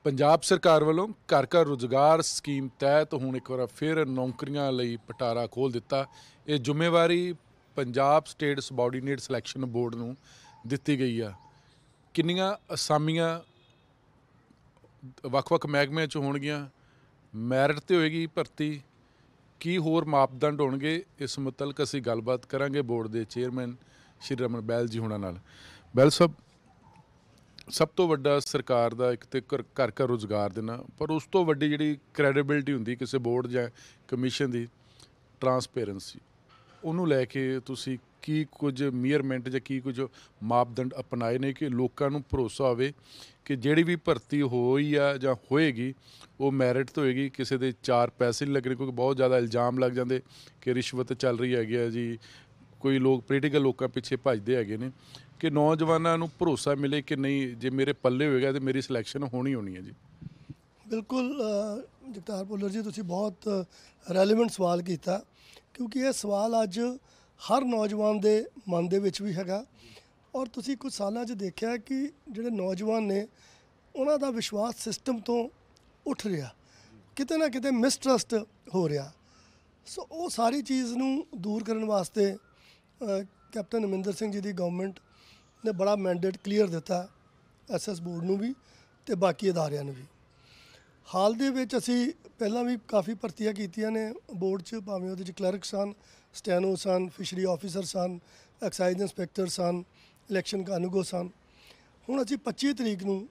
ਪੰਜਾਬ ਸਰਕਾਰ ਵੱਲੋਂ ਘਰ ਘਰ ਰੁਜ਼ਗਾਰ ਸਕੀਮ ਤਹਿਤ ਹੁਣ ਇੱਕ ਵਾਰ ਫਿਰ ਨੌਕਰੀਆਂ ਲਈ ਪਟਾਰਾ ਖੋਲ੍ਹ ਦਿੱਤਾ। ਇਹ ਜ਼ਿੰਮੇਵਾਰੀ Punjab state subordinate selection board ਨੂੰ ਦਿੱਤੀ ਗਈ ਆ। ਕਿੰਨੀਆਂ ਅਸਾਮੀਆਂ ਵੱਖ-ਵੱਖ ਮਹਿਕਮਿਆਂ 'ਚ ਹੋਣਗੀਆਂ, ਮੈਰਿਟ 'ਤੇ ਹੋਏਗੀ ਭਰਤੀ, ਕੀ ਹੋਰ ਮਾਪਦੰਡ ਹੋਣਗੇ, ਇਸ ਮੁਤਲਕ ਅਸੀਂ ਗੱਲਬਾਤ ਕਰਾਂਗੇ ਬੋਰਡ ਦੇ ਚੇਅਰਮੈਨ ਸ਼੍ਰੀ ਰਮਨ ਬਹਿਲ ਜੀ ਹੋਣਾ ਨਾਲ। ਬਹਿਲ ਸਾਹਿਬ, ਸਭ ਤੋਂ ਵੱਡਾ ਸਰਕਾਰ ਦਾ ਇੱਕ ਤਾਂ ਘਰ ਘਰ ਰੁਜ਼ਗਾਰ ਦੇਣਾ, ਪਰ ਉਸ ਤੋਂ ਵੱਡੀ ਜਿਹੜੀ ਕ੍ਰੈਡੀਬਿਲਿਟੀ ਹੁੰਦੀ ਕਿਸੇ ਬੋਰਡ ਜਾਂ ਕਮਿਸ਼ਨ ਦੀ, ਟਰਾਂਸਪੇਰੈਂਸੀ, ਉਹਨੂੰ ਲੈ ਕੇ ਤੁਸੀਂ ਕੀ ਕੁਝ ਮੀਅਰਮੈਂਟ ਜਾਂ ਕੀ ਕੁਝ ਮਾਪਦੰਡ ਅਪਣਾਏ ਨੇ ਕਿ ਲੋਕਾਂ ਨੂੰ ਭਰੋਸਾ ਹੋਵੇ ਕਿ ਜਿਹੜੀ ਵੀ ਭਰਤੀ ਹੋਈ ਆ ਜਾਂ ਹੋਏਗੀ ਉਹ ਮੈਰਿਟ ਤੋਂ ਹੋਏਗੀ, ਕਿਸੇ ਦੇ ਚਾਰ ਪੈਸੇ ਨਹੀਂ ਲੱਗਣੇ। ਕਿਉਂਕਿ ਬਹੁਤ ਜ਼ਿਆਦਾ ਇਲਜ਼ਾਮ ਲੱਗ ਜਾਂਦੇ ਕਿ ਰਿਸ਼ਵਤ ਚੱਲ ਰਹੀ ਹੈਗੀ ਆ ਜੀ, ਕੋਈ ਲੋਕ ਪੋਲੀਟੀਕਲ ਲੋਕਾਂ ਪਿੱਛੇ ਭੱਜਦੇ ਹੈਗੇ ਨੇ, ਕਿ ਨੌਜਵਾਨਾਂ ਨੂੰ ਭਰੋਸਾ ਮਿਲੇ ਕਿ ਨਹੀਂ ਜੇ ਮੇਰੇ ਪੱਲੇ ਹੋਏਗਾ ਤਾਂ ਮੇਰੀ ਸਿਲੈਕਸ਼ਨ ਹੋਣੀ ਹੈ ਜੀ। ਬਿਲਕੁਲ ਜਗਤਾਰ ਭੁੱਲਰ ਜੀ, ਤੁਸੀਂ ਬਹੁਤ ਰੈਲੇਵੈਂਟ ਸਵਾਲ ਕੀਤਾ, ਕਿਉਂਕਿ ਇਹ ਸਵਾਲ ਅੱਜ ਹਰ ਨੌਜਵਾਨ ਦੇ ਮਨ ਦੇ ਵਿੱਚ ਵੀ ਹੈਗਾ। ਔਰ ਤੁਸੀਂ ਕੁਝ ਸਾਲਾਂ 'ਚ ਦੇਖਿਆ ਕਿ ਜਿਹੜੇ ਨੌਜਵਾਨ ਨੇ ਉਹਨਾਂ ਦਾ ਵਿਸ਼ਵਾਸ ਸਿਸਟਮ ਤੋਂ ਉੱਠ ਰਿਹਾ, ਕਿਤੇ ਨਾ ਕਿਤੇ ਮਿਸਟਰਸਟ ਹੋ ਰਿਹਾ। ਸੋ ਉਹ ਸਾਰੀ ਚੀਜ਼ ਨੂੰ ਦੂਰ ਕਰਨ ਵਾਸਤੇ ਕੈਪਟਨ ਅਮਰਿੰਦਰ ਸਿੰਘ ਜੀ ਦੀ ਗਵਰਨਮੈਂਟ ਨੇ ਬੜਾ ਮੈਂਡੇਟ ਕਲੀਅਰ ਦਿੱਤਾ ਐਸਐਸ ਬੋਰਡ ਨੂੰ ਵੀ ਅਤੇ ਬਾਕੀ ਅਦਾਰਿਆਂ ਨੂੰ ਵੀ। ਹਾਲ ਦੇ ਵਿੱਚ ਅਸੀਂ ਪਹਿਲਾਂ ਵੀ ਕਾਫੀ ਭਰਤੀਆਂ ਕੀਤੀਆਂ ਨੇ ਬੋਰਡ 'ਚ, ਭਾਵੇਂ ਉਹਦੇ 'ਚ ਕਲਰਕ ਸਨ, ਸਟੈਨੋ ਸਨ, ਫਿਸ਼ਰੀ ਆਫਿਸਰ ਸਨ, ਐਕਸਾਈਜ਼ ਇੰਸਪੈਕਟਰ ਸਨ, ਇਲੈਕਸ਼ਨ ਕਾਨੂੰਗੋ ਸਨ। ਹੁਣ ਅਸੀਂ 25 ਤਰੀਕ ਨੂੰ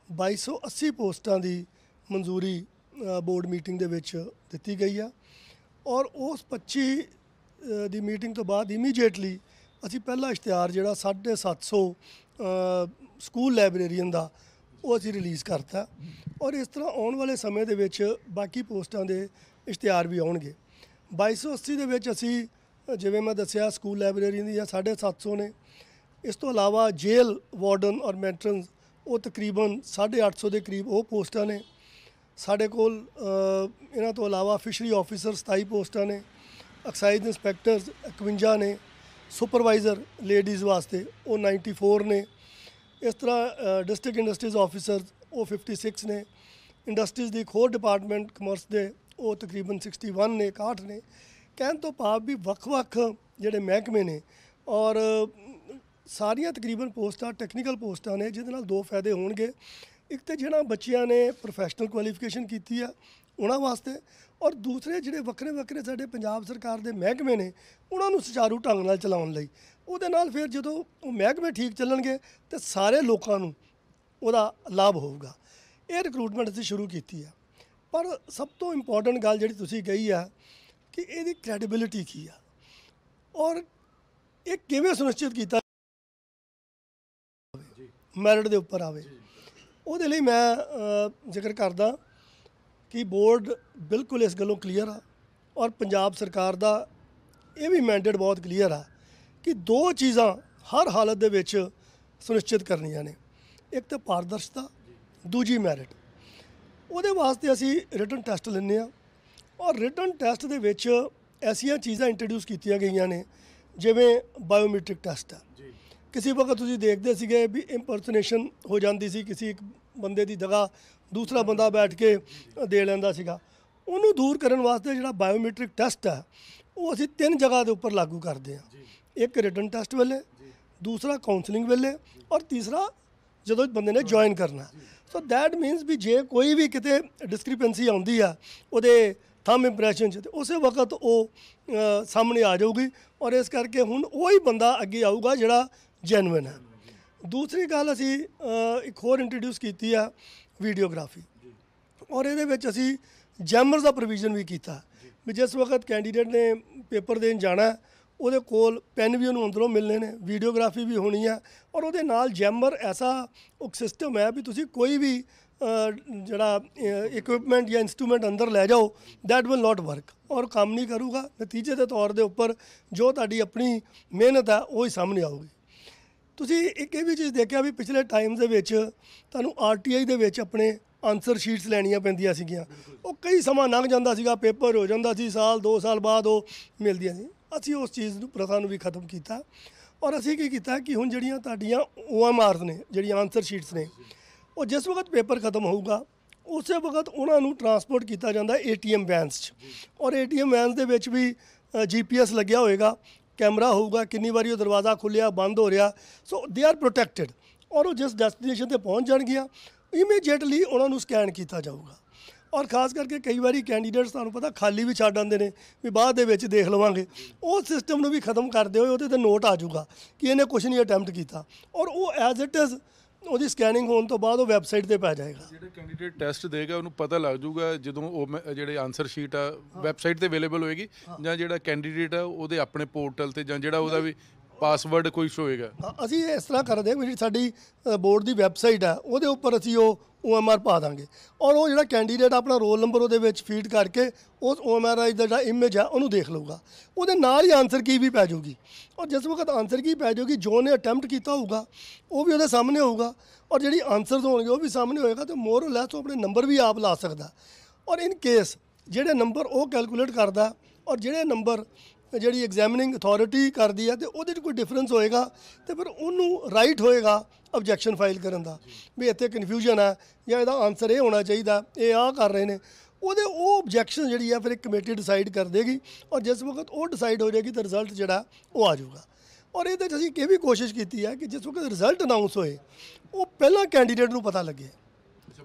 2280 ਪੋਸਟਾਂ ਦੀ ਮਨਜ਼ੂਰੀ ਬੋਰਡ ਮੀਟਿੰਗ ਦੇ ਵਿੱਚ ਦਿੱਤੀ ਗਈ ਆ। ਔਰ ਉਸ 25 ਦੀ ਮੀਟਿੰਗ ਤੋਂ ਬਾਅਦ ਇਮੀਡੀਏਟਲੀ ਅਸੀਂ ਪਹਿਲਾ ਇਸ਼ਤਿਹਾਰ ਜਿਹੜਾ 750 ਸਕੂਲ ਲਾਇਬ੍ਰੇਰੀਅਨ ਦਾ ਉਹ ਅਸੀਂ ਰਿਲੀਜ਼ ਕਰਤਾ। ਔਰ ਇਸ ਤਰ੍ਹਾਂ ਆਉਣ ਵਾਲੇ ਸਮੇਂ ਦੇ ਵਿੱਚ ਬਾਕੀ ਪੋਸਟਾਂ ਦੇ ਇਸ਼ਤਿਹਾਰ ਵੀ ਆਉਣਗੇ। 2280 ਦੇ ਵਿੱਚ ਅਸੀਂ ਜਿਵੇਂ ਮੈਂ ਦੱਸਿਆ ਸਕੂਲ ਲਾਇਬ੍ਰੇਰੀਅਨ ਦੀਆਂ 750 ਨੇ। ਇਸ ਤੋਂ ਇਲਾਵਾ ਜੇਲ੍ਹ ਵਾਰਡਨ ਔਰ ਮੈਟਰਨਸ ਉਹ ਤਕਰੀਬਨ 850 ਦੇ ਕਰੀਬ ਉਹ ਪੋਸਟਾਂ ਨੇ ਸਾਡੇ ਕੋਲ। ਇਹਨਾਂ ਤੋਂ ਇਲਾਵਾ ਫਿਸ਼ਰੀ ਆਫਿਸਰ 27 ਪੋਸਟਾਂ ਨੇ, ਐਕਸਾਈਜ਼ ਇੰਸਪੈਕਟਰਸ 51 ਨੇ, ਸੁਪਰਵਾਈਜ਼ਰ ਲੇਡੀਜ਼ ਵਾਸਤੇ ਉਹ 94 ਨੇ। ਇਸ ਤਰ੍ਹਾਂ ਡਿਸਟ੍ਰਿਕਟ ਇੰਡਸਟਰੀਜ਼ ਆਫਿਸਰ ਉਹ 56 ਨੇ। ਇੰਡਸਟਰੀਜ਼ ਦੀ ਇੱਕ ਹੋਰ ਡਿਪਾਰਟਮੈਂਟ ਕਮਰਸ ਦੇ ਉਹ ਤਕਰੀਬਨ 61 ਨੇ, 61 ਨੇ। ਕਹਿਣ ਤੋਂ ਭਾਵ ਵੀ ਵੱਖ-ਵੱਖ ਜਿਹੜੇ ਮਹਿਕਮੇ ਨੇ ਔਰ ਸਾਰੀਆਂ ਤਕਰੀਬਨ ਪੋਸਟਾਂ ਟੈਕਨੀਕਲ ਪੋਸਟਾਂ ਨੇ, ਜਿਹਦੇ ਨਾਲ ਦੋ ਫਾਇਦੇ ਹੋਣਗੇ। ਇੱਕ ਤਾਂ ਜਿਹੜਾ ਬੱਚਿਆਂ ਨੇ ਪ੍ਰੋਫੈਸ਼ਨਲ ਕੁਆਲੀਫਿਕੇਸ਼ਨ ਕੀਤੀ ਆ ਉਹਨਾਂ ਵਾਸਤੇ, ਔਰ ਦੂਸਰੇ ਜਿਹੜੇ ਵੱਖਰੇ ਵੱਖਰੇ ਸਾਡੇ ਪੰਜਾਬ ਸਰਕਾਰ ਦੇ ਮਹਿਕਮੇ ਨੇ ਉਹਨਾਂ ਨੂੰ ਸੁਚਾਰੂ ਢੰਗ ਨਾਲ ਚਲਾਉਣ ਲਈ। ਉਹਦੇ ਨਾਲ ਫਿਰ ਜਦੋਂ ਉਹ ਮਹਿਕਮੇ ਠੀਕ ਚੱਲਣਗੇ ਤਾਂ ਸਾਰੇ ਲੋਕਾਂ ਨੂੰ ਉਹਦਾ ਲਾਭ ਹੋਊਗਾ। ਇਹ ਰਿਕਰੂਟਮੈਂਟ ਅਸੀਂ ਸ਼ੁਰੂ ਕੀਤੀ ਆ। ਪਰ ਸਭ ਤੋਂ ਇੰਪੋਰਟੈਂਟ ਗੱਲ ਜਿਹੜੀ ਤੁਸੀਂ ਕਹੀ ਆ ਕਿ ਇਹਦੀ ਕ੍ਰੈਡੀਬਿਲਿਟੀ ਕੀ ਆ ਔਰ ਇਹ ਕਿਵੇਂ ਸੁਨਿਸ਼ਚਿਤ ਕੀਤਾ ਮੈਰਿਟ ਦੇ ਉੱਪਰ ਆਵੇ। ਉਹਦੇ ਲਈ ਮੈਂ ਜ਼ਿਕਰ ਕਰਦਾ ਕਿ ਬੋਰਡ ਬਿਲਕੁਲ ਇਸ ਗੱਲੋਂ ਕਲੀਅਰ ਆ ਔਰ ਪੰਜਾਬ ਸਰਕਾਰ ਦਾ ਇਹ ਵੀ ਮੈਂਡੇਟ ਬਹੁਤ ਕਲੀਅਰ ਆ ਕਿ ਦੋ ਚੀਜ਼ਾਂ ਹਰ ਹਾਲਤ ਦੇ ਵਿੱਚ ਸੁਨਿਸ਼ਚਿਤ ਕਰਨੀਆਂ ਨੇ। ਇੱਕ ਤਾਂ ਪਾਰਦਰਸ਼ਤਾ, ਦੂਜੀ ਮੈਰਿਟ। ਉਹਦੇ ਵਾਸਤੇ ਅਸੀਂ ਰਿਟਨ ਟੈਸਟ ਲੈਂਦੇ ਹਾਂ ਔਰ ਰਿਟਨ ਟੈਸਟ ਦੇ ਵਿੱਚ ਐਸੀਆਂ ਚੀਜ਼ਾਂ ਇੰਟਰੋਡਿਊਸ ਕੀਤੀਆਂ ਗਈਆਂ ਨੇ ਜਿਵੇਂ ਬਾਇਓਮੈਟ੍ਰਿਕ ਟੈਸਟ ਹੈ। ਕਿਸੇ ਵਕਤ ਤੁਸੀਂ ਦੇਖਦੇ ਸੀਗੇ ਵੀ ਇੰਪਰਸਨੇਸ਼ਨ ਹੋ ਜਾਂਦੀ ਸੀ, ਕਿਸੇ ਇੱਕ ਬੰਦੇ ਦੀ ਜਗ੍ਹਾ ਦੂਸਰਾ ਬੰਦਾ ਬੈਠ ਕੇ ਦੇ ਲੈਂਦਾ ਸੀਗਾ। ਉਹਨੂੰ ਦੂਰ ਕਰਨ ਵਾਸਤੇ ਜਿਹੜਾ ਬਾਇਓਮੈਟ੍ਰਿਕ ਟੈਸਟ ਹੈ ਉਹ ਅਸੀਂ 3 ਜਗ੍ਹਾ ਦੇ ਉੱਪਰ ਲਾਗੂ ਕਰਦੇ ਹਾਂ। ਇੱਕ ਰਿਟਨ ਟੈਸਟ ਵੇਲੇ, ਦੂਸਰਾ ਕਾਉਂਸਲਿੰਗ ਵੇਲੇ ਔਰ ਤੀਸਰਾ ਜਦੋਂ ਬੰਦੇ ਨੇ ਜੁਆਇਨ ਕਰਨਾ। ਸੋ ਦੈਟ ਮੀਨਸ ਵੀ ਜੇ ਕੋਈ ਵੀ ਕਿਤੇ ਡਿਸਕ੍ਰਿਪੈਂਸੀ ਆਉਂਦੀ ਆ ਉਹਦੇ ਥੰਬ ਇੰਪ੍ਰੈਸ਼ਨ 'ਚ, ਤਾਂ ਉਸੇ ਵਕਤ ਉਹ ਸਾਹਮਣੇ ਆ ਜਾਊਗੀ। ਔਰ ਇਸ ਕਰਕੇ ਹੁਣ ਉਹੀ ਬੰਦਾ ਅੱਗੇ ਆਊਗਾ ਜਿਹੜਾ ਜੈਨੂਇਨ ਹੈ। ਦੂਸਰੀ ਗੱਲ ਅਸੀਂ ਇੱਕ ਹੋਰ ਇੰਟਰੋਡਿਊਸ ਕੀਤੀ ਆ ਵੀਡੀਓਗ੍ਰਾਫੀ, ਔਰ ਇਹਦੇ ਵਿੱਚ ਅਸੀਂ ਜੈਮਰਸ ਦਾ ਪ੍ਰੋਵੀਜ਼ਨ ਵੀ ਕੀਤਾ ਵੀ ਜਿਸ ਵਕਤ ਕੈਂਡੀਡੇਟ ਨੇ ਪੇਪਰ ਦੇਣ ਜਾਣਾ ਉਹਦੇ ਕੋਲ ਪੈਨ ਵੀ ਉਹਨੂੰ ਅੰਦਰੋਂ ਮਿਲਣੇ ਨੇ, ਵੀਡੀਓਗ੍ਰਾਫੀ ਵੀ ਹੋਣੀ ਆ ਔਰ ਉਹਦੇ ਨਾਲ ਜੈਮਰ ਐਸਾ ਇੱਕ ਸਿਸਟਮ ਹੈ ਵੀ ਤੁਸੀਂ ਕੋਈ ਵੀ ਜਿਹੜਾ ਇਕਵਿਪਮੈਂਟ ਜਾਂ ਇੰਸਟਰੂਮੈਂਟ ਅੰਦਰ ਲੈ ਜਾਓ ਦੈਟ ਵਿਲ ਨਾਟ ਵਰਕ ਔਰ ਕੰਮ ਨਹੀਂ ਕਰੂਗਾ। ਨਤੀਜੇ ਦੇ ਤੌਰ ਦੇ ਉੱਪਰ ਜੋ ਤੁਹਾਡੀ ਆਪਣੀ ਮਿਹਨਤ ਹੈ ਉਹ ਹੀ ਸਾਹਮਣੇ ਆਊਗੀ। ਤੁਸੀਂ ਇੱਕ ਇਹ ਵੀ ਚੀਜ਼ ਦੇਖਿਆ ਵੀ ਪਿਛਲੇ ਟਾਈਮ ਦੇ ਵਿੱਚ ਤੁਹਾਨੂੰ RTI ਦੇ ਵਿੱਚ ਆਪਣੇ ਆਨਸਰ ਸ਼ੀਟਸ ਲੈਣੀਆਂ ਪੈਂਦੀਆਂ ਸੀਗੀਆਂ। ਉਹ ਕਈ ਸਮਾਂ ਲੰਘ ਜਾਂਦਾ ਸੀਗਾ, ਪੇਪਰ ਹੋ ਜਾਂਦਾ ਸੀ, ਸਾਲ 2 ਸਾਲ ਬਾਅਦ ਉਹ ਮਿਲਦੀਆਂ ਸੀ। ਅਸੀਂ ਉਸ ਚੀਜ਼ ਨੂੰ ਪ੍ਰਥਾ ਨੂੰ ਵੀ ਖਤਮ ਕੀਤਾ ਔਰ ਅਸੀਂ ਕੀ ਕੀਤਾ ਕਿ ਹੁਣ ਜਿਹੜੀਆਂ ਤੁਹਾਡੀਆਂ OMRs ਨੇ, ਜਿਹੜੀਆਂ ਆਨਸਰ ਸ਼ੀਟਸ ਨੇ, ਉਹ ਜਿਸ ਵਕਤ ਪੇਪਰ ਖਤਮ ਹੋਊਗਾ ਉਸੇ ਵਕਤ ਉਹਨਾਂ ਨੂੰ ਟਰਾਂਸਪੋਰਟ ਕੀਤਾ ਜਾਂਦਾ ATM ਵੈਨਸ 'ਚ, ਔਰ ATM ਵੈਨਸ ਦੇ ਵਿੱਚ ਵੀ GPS ਲੱਗਿਆ ਹੋਏਗਾ, ਕੈਮਰਾ ਹੋਊਗਾ, ਕਿੰਨੀ ਵਾਰੀ ਉਹ ਦਰਵਾਜ਼ਾ ਖੁੱਲਿਆ ਬੰਦ ਹੋ ਰਿਹਾ, ਸੋ ਦੇ ਆਰ ਪ੍ਰੋਟੈਕਟਿਡ। ਔਰ ਉਹ ਜਿਸ ਡੈਸਟੀਨੇਸ਼ਨ ਤੇ ਪਹੁੰਚ ਜਾਣਗੀਆਂ ਇਮੀਡੀਏਟਲੀ ਉਹਨਾਂ ਨੂੰ ਸਕੈਨ ਕੀਤਾ ਜਾਊਗਾ। ਔਰ ਖਾਸ ਕਰਕੇ ਕਈ ਵਾਰੀ ਕੈਂਡੀਡੇਟਸ ਤੁਹਾਨੂੰ ਪਤਾ ਖਾਲੀ ਵੀ ਛੱਡ ਆਉਂਦੇ ਨੇ ਵੀ ਬਾਅਦ ਦੇ ਵਿੱਚ ਦੇਖ ਲਵਾਂਗੇ, ਉਹ ਸਿਸਟਮ ਨੂੰ ਵੀ ਖਤਮ ਕਰਦੇ ਹੋਏ ਉਹਦੇ ਤੇ ਨੋਟ ਆ ਜਾਊਗਾ ਕਿ ਇਹਨੇ ਕੁਝ ਨਹੀਂ ਅਟੈਂਪਟ ਕੀਤਾ, ਔਰ ਉਹ ਐਜ਼ ਇਟ ਇਜ਼ ਉਹਦੀ ਸਕੈਨਿੰਗ ਹੋਣ ਤੋਂ ਬਾਅਦ ਉਹ ਵੈਬਸਾਈਟ ਤੇ ਪੈ ਜਾਏਗਾ। ਜਿਹੜਾ ਕੈਂਡੀਡੇਟ ਟੈਸਟ ਦੇਗਾ ਉਹਨੂੰ ਪਤਾ ਲੱਗ ਜਾਊਗਾ ਜਦੋਂ ਉਹ ਜਿਹੜੇ ਆਨਸਰ ਸ਼ੀਟ ਆ ਵੈਬਸਾਈਟ ਤੇ ਅਵੇਲੇਬਲ ਹੋਏਗੀ, ਜਾਂ ਜਿਹੜਾ ਕੈਂਡੀਡੇਟ ਆ ਉਹਦੇ ਆਪਣੇ ਪੋਰਟਲ ਤੇ, ਜਾਂ ਜਿਹੜਾ ਉਹਦਾ ਵੀ ਪਾਸਵਰਡ ਕੋਈ ਹੋਏਗਾ। ਅਸੀਂ ਇਸ ਤਰ੍ਹਾਂ ਕਰਦੇ ਹਾਂ, ਜਿਹੜੀ ਸਾਡੀ ਬੋਰਡ ਦੀ ਵੈਬਸਾਈਟ ਹੈ ਉਹਦੇ ਉੱਪਰ ਅਸੀਂ ਉਹ OMR ਪਾ ਦਾਂਗੇ, ਔਰ ਉਹ ਜਿਹੜਾ ਕੈਂਡੀਡੇਟ ਆਪਣਾ ਰੋਲ ਨੰਬਰ ਉਹਦੇ ਵਿੱਚ ਫੀਡ ਕਰਕੇ ਉਸ OMR ਦਾ ਜਿਹੜਾ ਇਮੇਜ ਆ ਉਹਨੂੰ ਦੇਖ ਲਊਗਾ, ਉਹਦੇ ਨਾਲ ਹੀ ਆਨਸਰ ਕੀ ਵੀ ਪੈ ਜਾਊਗੀ, ਔਰ ਜਿਸ ਵਕਤ ਆਨਸਰ ਕੀ ਪੈ ਜਾਊਗੀ ਜੋ ਨੇ ਅਟੈਂਪਟ ਕੀਤਾ ਹੋਊਗਾ ਉਹ ਵੀ ਉਹਦੇ ਸਾਹਮਣੇ ਹੋਊਗਾ, ਔਰ ਜਿਹੜੀ ਆਨਸਰਸ ਹੋਣਗੇ ਉਹ ਵੀ ਸਾਹਮਣੇ ਹੋਏਗਾ, ਤੇ ਮੋਰ ਲੈਸ ਉਹ ਆਪਣੇ ਨੰਬਰ ਵੀ ਆਪ ਲਾ ਸਕਦਾ। ਔਰ ਇਨ ਕੇਸ ਜਿਹੜੇ ਨੰਬਰ ਉਹ ਕੈਲਕੂਲੇਟ ਕਰਦਾ ਔਰ ਜਿਹੜੇ ਨੰਬਰ ਜਿਹੜੀ ਐਗਜ਼ਾਮਿਨਿੰਗ ਅਥਾਰਟੀ ਕਰਦੀ ਹੈ ਤੇ ਉਹਦੇ 'ਚ ਕੋਈ ਡਿਫਰੈਂਸ ਹੋਏਗਾ ਤੇ ਫਿਰ ਉਹਨੂੰ ਰਾਈਟ ਹੋਏਗਾ ਆਬਜੈਕਸ਼ਨ ਫਾਈਲ ਕਰਨ ਦਾ, ਵੀ ਇੱਥੇ ਕਨਫਿਊਜ਼ਨ ਹੈ ਜਾਂ ਇਹਦਾ ਆਨਸਰ ਇਹ ਹੋਣਾ ਚਾਹੀਦਾ, ਇਹ ਆਹ ਕਰ ਰਹੇ ਨੇ, ਉਹਦੇ ਉਹ ਆਬਜੈਕਸ਼ਨ ਜਿਹੜੀ ਆ ਫਿਰ ਇੱਕ ਕਮੇਟੀ ਡਿਸਾਈਡ ਕਰ ਦੇਗੀ, ਔਰ ਜਿਸ ਵਕਤ ਉਹ ਡਿਸਾਈਡ ਹੋ ਜਾਏਗੀ ਤਾਂ ਰਿਜ਼ਲਟ ਜਿਹੜਾ ਉਹ ਆ ਜਾਊਗਾ। ਔਰ ਇਹਦੇ 'ਚ ਅਸੀਂ ਇਹ ਵੀ ਕੋਸ਼ਿਸ਼ ਕੀਤੀ ਹੈ ਕਿ ਜਿਸ ਵਕਤ ਰਿਜ਼ਲਟ ਅਨਾਊਂਸ ਹੋਏ ਉਹ ਪਹਿਲਾਂ ਕੈਂਡੀਡੇਟ ਨੂੰ ਪਤਾ ਲੱਗੇ,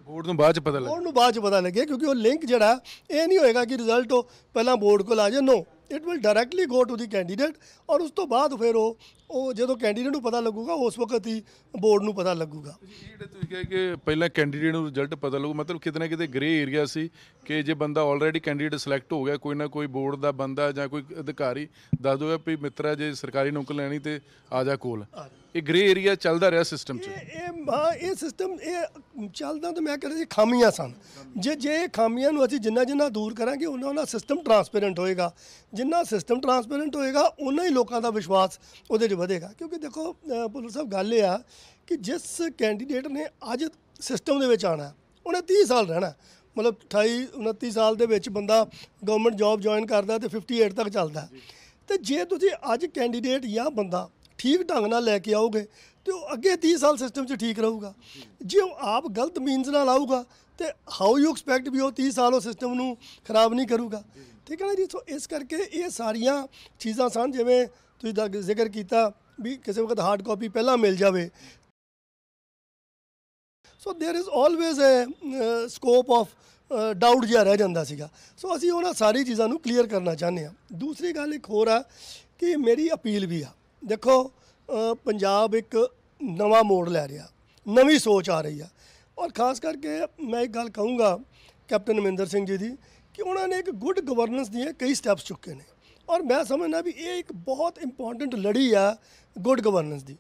ਬੋਰਡ ਨੂੰ ਬਾਅਦ ਚ ਪਤਾ ਲੱਗੇ, ਬੋਰਡ ਨੂੰ ਬਾਅਦ ਚ ਪਤਾ ਲੱਗੇ, ਕਿਉਂਕਿ ਉਹ ਲਿੰਕ ਜਿਹੜਾ ਇਹ ਨਹੀਂ ਹੋਏਗਾ ਕਿ ਰਿਜ਼ਲਟ ਉਹ ਪਹਿਲਾਂ ਬੋਰਡ ਕੋਲ ਆ ਜਾਏ, no, it will directly go to the candidate, ਔਰ ਉਸ ਤੋਂ ਬਾਅਦ ਫਿਰ ਉਹ ਜਦੋਂ ਕੈਂਡੀਡੇਟ ਨੂੰ ਪਤਾ ਲੱਗੂਗਾ ਉਸ ਵਕਤ ਹੀ ਬੋਰਡ ਨੂੰ ਪਤਾ ਲੱਗੂਗਾ। ਜਿਹੜੇ ਤੁਸੀਂ ਕਿਹਾ ਕਿ ਪਹਿਲਾਂ ਕੈਂਡੀਡੇਟ ਨੂੰ ਰਿਜ਼ਲਟ ਪਤਾ ਲੱਗੂ, ਮਤਲਬ ਕਿਤੇ ਨਾ ਕਿਤੇ ਗ੍ਰੇ ਏਰੀਆ ਸੀ ਕਿ ਜੇ ਬੰਦਾ ਆਲਰੇਡੀ ਕੈਂਡੀਡੇਟ ਸਿਲੈਕਟ ਹੋ ਗਿਆ, ਕੋਈ ਨਾ ਕੋਈ ਬੋਰਡ ਦਾ ਬੰਦਾ ਜਾਂ ਕੋਈ ਅਧਿਕਾਰੀ ਦੱਸ ਦੋਗਾ ਵੀ ਮਿੱਤਰਾ ਜੇ ਸਰਕਾਰੀ ਨੌਕਰੀ ਲੈਣੀ ਤੇ ਆ ਜਾ ਕੋਲ, ਇਹ ਗ੍ਰੇ ਏਰੀਆ ਚੱਲਦਾ ਰਿਹਾ ਸਿਸਟਮ 'ਚ। ਇਹ ਸਿਸਟਮ ਇਹ ਚੱਲਦਾ ਤਾਂ ਮੈਂ ਕਹਿੰਦਾ ਜੀ ਖਾਮੀਆਂ ਸਨ, ਜੇ ਖਾਮੀਆਂ ਨੂੰ ਅਸੀਂ ਜਿੰਨਾ ਦੂਰ ਕਰਾਂਗੇ ਉਹਨਾਂ ਸਿਸਟਮ ਟਰਾਂਸਪੇਰੈਂਟ ਹੋਏਗਾ, ਜਿੰਨਾ ਸਿਸਟਮ ਟਰਾਂਸਪੇਰੈਂਟ ਹੋਏਗਾ ਉਨਾ ਹੀ ਲੋਕਾਂ ਦਾ ਵਿਸ਼ਵਾਸ ਉਹਦੇ 'ਚ ਵਧੇਗਾ। ਕਿਉਂਕਿ ਦੇਖੋ ਭੁੱਲਰ ਸਾਹਿਬ ਗੱਲ ਇਹ ਆ ਕਿ ਜਿਸ ਕੈਂਡੀਡੇਟ ਨੇ ਅੱਜ ਸਿਸਟਮ ਦੇ ਵਿੱਚ ਆਉਣਾ ਉਹਨੇ 30 ਸਾਲ ਰਹਿਣਾ, ਮਤਲਬ 28-29 ਸਾਲ ਦੇ ਵਿੱਚ ਬੰਦਾ ਗਵਰਨਮੈਂਟ ਜੌਬ ਜੁਆਇਨ ਕਰਦਾ ਤੇ 58 ਤੱਕ ਚੱਲਦਾ, ਤੇ ਜੇ ਤੁਸੀਂ ਅੱਜ ਕੈਂਡੀਡੇਟ ਜਾਂ ਬੰਦਾ ਠੀਕ ਢੰਗ ਨਾਲ ਲੈ ਕੇ ਆਓਗੇ ਤੇ ਉਹ ਅੱਗੇ 30 ਸਾਲ ਸਿਸਟਮ 'ਚ ਠੀਕ ਰਹੂਗਾ। ਜੇ ਉਹ ਆਪ ਗਲਤ ਮੀਨਸ ਨਾਲ ਆਊਗਾ ਤੇ ਹਾਊ ਯੂ ਐਕਸਪੈਕਟ ਵੀ ਉਹ 30 ਸਾਲ ਉਹ ਸਿਸਟਮ ਨੂੰ ਖਰਾਬ ਨਹੀਂ ਕਰੂਗਾ, ਠੀਕ ਹੈ ਨਾ ਜੀ। ਸੋ ਇਸ ਕਰਕੇ ਇਹ ਸਾਰੀਆਂ ਚੀਜ਼ਾਂ ਸਨ, ਜਿਵੇਂ ਤੁਸੀਂ ਦਾ ਜ਼ਿਕਰ ਕੀਤਾ ਵੀ ਕਿਸੇ ਵਕਤ ਹਾਰਡ ਕਾਪੀ ਪਹਿਲਾਂ ਮਿਲ ਜਾਵੇ, so there is always a scope of doubt ਜਿਹਾ ਰਹਿ ਜਾਂਦਾ ਸੀਗਾ। ਸੋ ਅਸੀਂ ਉਹਨਾਂ ਸਾਰੀ ਚੀਜ਼ਾਂ ਨੂੰ ਕਲੀਅਰ ਕਰਨਾ ਚਾਹੁੰਦੇ ਹਾਂ। ਦੂਸਰੀ ਗੱਲ ਇੱਕ ਹੋਰ ਆ ਕਿ ਮੇਰੀ ਅਪੀਲ ਵੀ ਆ, ਦੇਖੋ ਪੰਜਾਬ ਇੱਕ ਨਵਾਂ ਮੋੜ ਲੈ ਰਿਹਾ, ਨਵੀਂ ਸੋਚ ਆ ਰਹੀ ਆ, ਔਰ ਖਾਸ ਕਰਕੇ ਮੈਂ ਇੱਕ ਗੱਲ ਕਹੂੰਗਾ ਕੈਪਟਨ ਅਮਰਿੰਦਰ ਸਿੰਘ ਜੀ ਦੀ ਕਿ ਉਹਨਾਂ ਨੇ ਇੱਕ ਗੁੱਡ ਗਵਰਨੈਂਸ ਦੀਆਂ ਕਈ ਸਟੈਪਸ ਚੁੱਕੇ ਨੇ, ਔਰ ਮੈਂ ਸਮਝਦਾ ਵੀ ਇਹ ਇੱਕ ਬਹੁਤ ਇੰਪੋਰਟੈਂਟ ਲੜੀ ਆ ਗੁੱਡ ਗਵਰਨੈਂਸ ਦੀ।